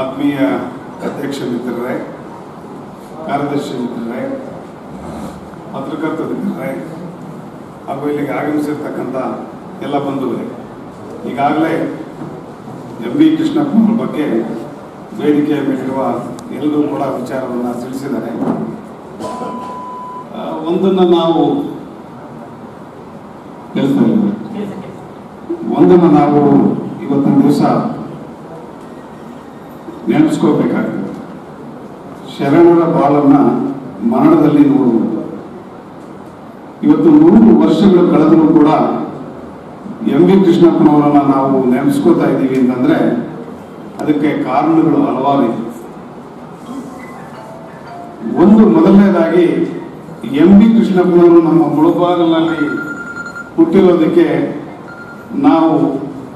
ಆತ್ಮೀಯ ಅಧ್ಯಕ್ಷ ಮಿತ್ರರೇ, ಕಾರ್ಯದರ್ಶಿ ಮಿತ್ರರೇ, ಪತ್ರಕರ್ತ ಮಿತ್ರರೇ ಹಾಗೂ ಇಲ್ಲಿಗೆ ಆಗಮಿಸಿರ್ತಕ್ಕಂಥ ಎಲ್ಲ ಬಂಧುಗಳೇ, ಈಗಾಗಲೇ ಎಂ ವಿ ಕೃಷ್ಣಪ್ಪನವರ ಬಗ್ಗೆ ವೇದಿಕೆಯ ಮೇಲಿರುವ ಎಲ್ಲರೂ ಕೂಡ ವಿಚಾರವನ್ನು ತಿಳಿಸಿದ್ದಾರೆ. ಒಂದನ್ನು ನಾವು ಇವತ್ತಿನ ದಿವಸ ನೆನೆಸ್ಕೋಬೇಕಾಗ್ತದೆ. ಶರಣರ ಬಾಳನ್ನ ಮರಣದಲ್ಲಿ ನೋಡುವುದು. ಇವತ್ತು 100 ವರ್ಷಗಳು ಕಳೆದರೂ ಕೂಡ ಎಂ ವಿ ಕೃಷ್ಣಪ್ಪನವರನ್ನ ನಾವು ನೆನೆಸ್ಕೋತಾ ಇದ್ದೀವಿ ಅಂತಂದ್ರೆ ಅದಕ್ಕೆ ಕಾರಣಗಳು ಹಲವಾರು ಇದೆ. ಒಂದು ಮೊದಲನೇದಾಗಿ ಎಂ ವಿ ಕೃಷ್ಣಪ್ಪನವರು ನಮ್ಮ ಮುಳುಬಾಗಿಲಿನಲ್ಲಿ ಹುಟ್ಟಿರೋದಕ್ಕೆ ನಾವು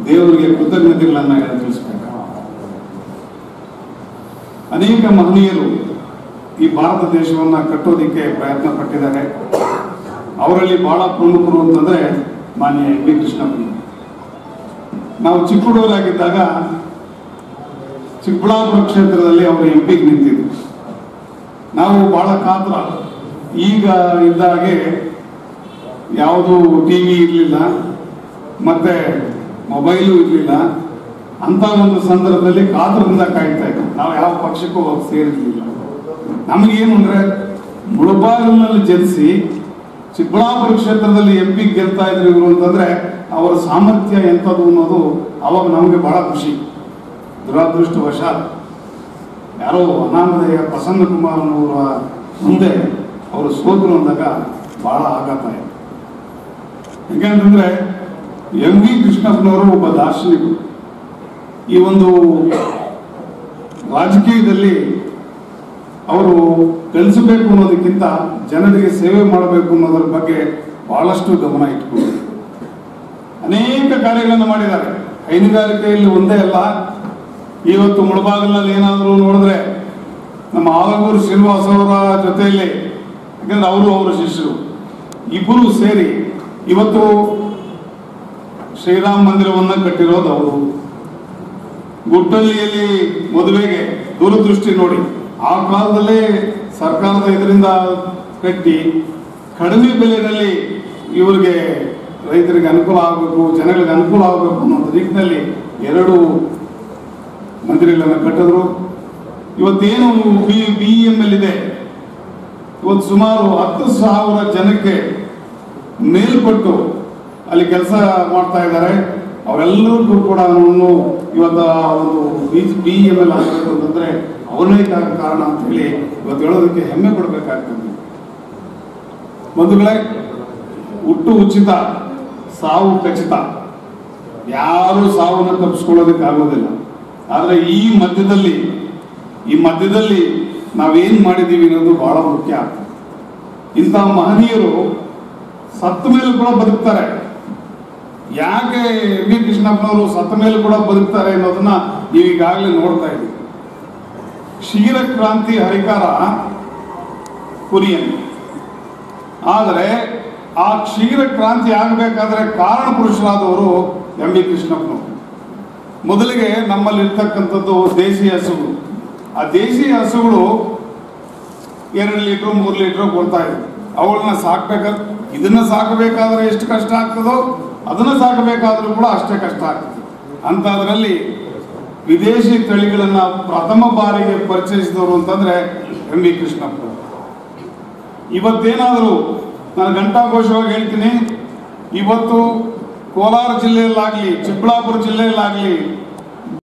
ದೇವರಿಗೆ ಕೃತಜ್ಞತೆಗಳನ್ನು ತಿಳಿಸಬೇಕು. ಅನೇಕ ಮಹನೀಯರು ಈ ಭಾರತ ದೇಶವನ್ನು ಕಟ್ಟೋದಿಕ್ಕೆ ಪ್ರಯತ್ನ ಪಟ್ಟಿದ್ದಾರೆ. ಅವರಲ್ಲಿ ಬಹಳ ಪ್ರಮುಖರು ಅಂತಂದ್ರೆ ಮಾನ್ಯ ಎಂ ವಿ ಕೃಷ್ಣಪ್ಪನವರು. ನಾವು ಚಿಕ್ಕ ಹುಡುಗರಾಗಿದ್ದಾಗ ಚಿಕ್ಕಬಳ್ಳಾಪುರ ಕ್ಷೇತ್ರದಲ್ಲಿ ಅವರು ಎಂ ಪಿಗೆ ನಿಂತಿದ್ರು. ನಾವು ಬಹಳ ಕಾತರ. ಈಗ ಇದ್ದ ಹಾಗೆ ಯಾವುದು ಟಿವಿ ಇರಲಿಲ್ಲ, ಮತ್ತೆ ಮೊಬೈಲು ಇರಲಿಲ್ಲ. ಅಂತ ಒಂದು ಸಂದರ್ಭದಲ್ಲಿ ಕಾತರದಿಂದ ಕಾಯ್ತಾ ಇದ್ವಿ. ನಾವು ಯಾವ ಪಕ್ಷಕ್ಕೂ ಹೋಗಿ ಸೇರಿರಲಿಲ್ಲ. ನಮಗೇನು ಅಂದ್ರೆ ಮುಳುಬಾಗಿಲಿನಲ್ಲಿ ಜನಿಸಿ ಚಿಕ್ಕಬಳ್ಳಾಪುರ ಕ್ಷೇತ್ರದಲ್ಲಿ ಎಂ ಪಿ ಗೆಲ್ತಾ ಇದ್ರು ಇವರು ಅಂತಂದ್ರೆ ಅವರ ಸಾಮರ್ಥ್ಯ ಎಂಥದ್ದು ಅನ್ನೋದು ಅವಾಗ ನಮಗೆ ಬಹಳ ಖುಷಿ. ದುರಾದೃಷ್ಟವಶ ಯಾರೋ ಅನಾಮಧೇಯ ಪ್ರಸನ್ನ ಕುಮಾರ್ ಅವರ ಮುಂದೆ ಅವರು ಸೋತರು ಅಂದಾಗ ಬಹಳ ಆಘಾತ ಆಯಿತು. ಯಾಕೆಂತಂದ್ರೆ ಎಂ ವಿ ಕೃಷ್ಣಪ್ಪನವರು ಒಬ್ಬ ದಾರ್ಶನಿಕರು. ಈ ಒಂದು ರಾಜಕೀಯದಲ್ಲಿ ಅವರು ಕಲಿಸಬೇಕು ಅನ್ನೋದಕ್ಕಿಂತ ಜನರಿಗೆ ಸೇವೆ ಮಾಡಬೇಕು ಅನ್ನೋದ್ರ ಬಗ್ಗೆ ಬಹಳಷ್ಟು ಗಮನ ಇಟ್ಕೊಂಡು ಅನೇಕ ಕಾರ್ಯಗಳನ್ನು ಮಾಡಿದ್ದಾರೆ. ಹೈನುಗಾರಿಕೆಯಲ್ಲಿ ಒಂದೇ ಅಲ್ಲ, ಇವತ್ತು ಮುಳಬಾಗಿಲಿನಲ್ಲಿ ಏನಾದರೂ ನೋಡಿದ್ರೆ ನಮ್ಮ ಆಲಗೂರು ಶ್ರೀನಿವಾಸ್ ಅವರ ಜೊತೆಯಲ್ಲಿ, ಯಾಕಂದ್ರೆ ಅವರು ಅವರ ಶಿಷ್ಯರು ಇಬ್ಬರು ಸೇರಿ ಇವತ್ತು ಶ್ರೀರಾಮ ಮಂದಿರವನ್ನು ಕಟ್ಟಿರೋದು ಅವರು. ಗುಟ್ಟಳ್ಳಿಯಲ್ಲಿ ಮದುವೆಗೆ ದೂರದೃಷ್ಟಿ ನೋಡಿ ಆ ಕಾಲದಲ್ಲೇ ಸರ್ಕಾರದ ಇದರಿಂದ ಕಟ್ಟಿ ಕಡಿಮೆ ಬೆಲೆಯಲ್ಲಿ ಇವರಿಗೆ ರೈತರಿಗೆ ಅನುಕೂಲ ಆಗಬೇಕು, ಜನಗಳಿಗೆ ಅನುಕೂಲ ಆಗಬೇಕು ಅನ್ನೋ ನಿಟ್ಟಿನಲ್ಲಿ 2 ಮಂದಿರಗಳನ್ನು ಕಟ್ಟಿದ್ರು. ಇವತ್ತೇನು BEML ಇದೆ, ಇವತ್ತು ಸುಮಾರು 10,000 ಜನಕ್ಕೆ ಮೇಲ್ಪಟ್ಟು ಅಲ್ಲಿ ಕೆಲಸ ಮಾಡ್ತಾ ಇದ್ದಾರೆ. ಅವರೆಲ್ಲರಿಗೂ ಕೂಡ ಇವತ್ತು ಒಂದು BEML ಆಗಬೇಕು ಅಂತಂದ್ರೆ ಅವನೇ ಕಾರಣ ಅಂತ ಹೇಳಿ ಇವತ್ತು ಹೇಳೋದಕ್ಕೆ ಹೆಮ್ಮೆ ಪಡಬೇಕಾಗ್ತದೆ. ಬಂಧುಗಳೇ, ಹುಟ್ಟು ಉಚಿತ, ಸಾವು ಖಚಿತ. ಯಾರು ಸಾವನ್ನು ತಪ್ಪಿಸ್ಕೊಳ್ಳೋದಕ್ಕೆ ಆಗೋದಿಲ್ಲ. ಆದ್ರೆ ಈ ಮಧ್ಯದಲ್ಲಿ ನಾವೇನ್ ಮಾಡಿದೀವಿ ಅನ್ನೋದು ಬಹಳ ಮುಖ್ಯ. ಇಂತಹ ಮಹನೀಯರು ಸತ್ತ ಮೇಲೆ ಕೂಡ ಬದುಕ್ತಾರೆ. ಯಾಕೆ ಎಂ ವಿ ಕೃಷ್ಣಪ್ಪನವರು ಸತ್ತ ಮೇಲೆ ಕೂಡ ಬದುಕ್ತಾರೆ ಅನ್ನೋದನ್ನ ನೀವು ಈಗಾಗಲೇ ನೋಡ್ತಾ ಇದ್ದೀವಿ. ಕ್ಷೀರ ಕ್ರಾಂತಿ ಹರಿಕಾರ ಕುರಿಯನ್. ಆದರೆ ಆ ಕ್ಷೀರ ಕ್ರಾಂತಿ ಆಗಬೇಕಾದ್ರೆ ಕಾರಣ ಪುರುಷರಾದವರು ಎಂ ವಿ ಕೃಷ್ಣಪ್ಪನವರು. ಮೊದಲಿಗೆ ನಮ್ಮಲ್ಲಿ ಇರ್ತಕ್ಕಂಥದ್ದು ದೇಶೀಯ ಹಸುಗಳು. ಆ ದೇಶೀಯ ಹಸುಗಳು 2 ಲೀಟ್ರು 3 ಲೀಟ್ರು ಕೊಡ್ತಾ ಇದ್ರು. ಅವುಗಳನ್ನ ಸಾಕ್ಬೇಕಾದ್ರೆ, ಇದನ್ನ ಸಾಕಬೇಕಾದ್ರೆ ಎಷ್ಟು ಕಷ್ಟ ಆಗ್ತದೋ ಅದನ್ನ ಸಾಕಬೇಕಾದ್ರೂ ಕೂಡ ಅಷ್ಟೇ ಕಷ್ಟ ಆಗ್ತದೆ. ಅಂತದ್ರಲ್ಲಿ ವಿದೇಶಿ ತಳಿಗಳನ್ನ ಪ್ರಥಮ ಬಾರಿಗೆ ಪರಿಚಯಿಸಿದವರು ಅಂತಂದ್ರೆ ಎಂ ವಿ ಕೃಷ್ಣಪ್ಪನವರು. ಇವತ್ತೇನಾದರೂ ನಾನು ಘಂಟಾಘೋಷವಾಗಿ ಹೇಳ್ತೀನಿ, ಇವತ್ತು ಕೋಲಾರ ಜಿಲ್ಲೆಯಲ್ಲಾಗ್ಲಿ, ಚಿಕ್ಕಬಳ್ಳಾಪುರ ಜಿಲ್ಲೆಯಲ್ಲಾಗ್ಲಿ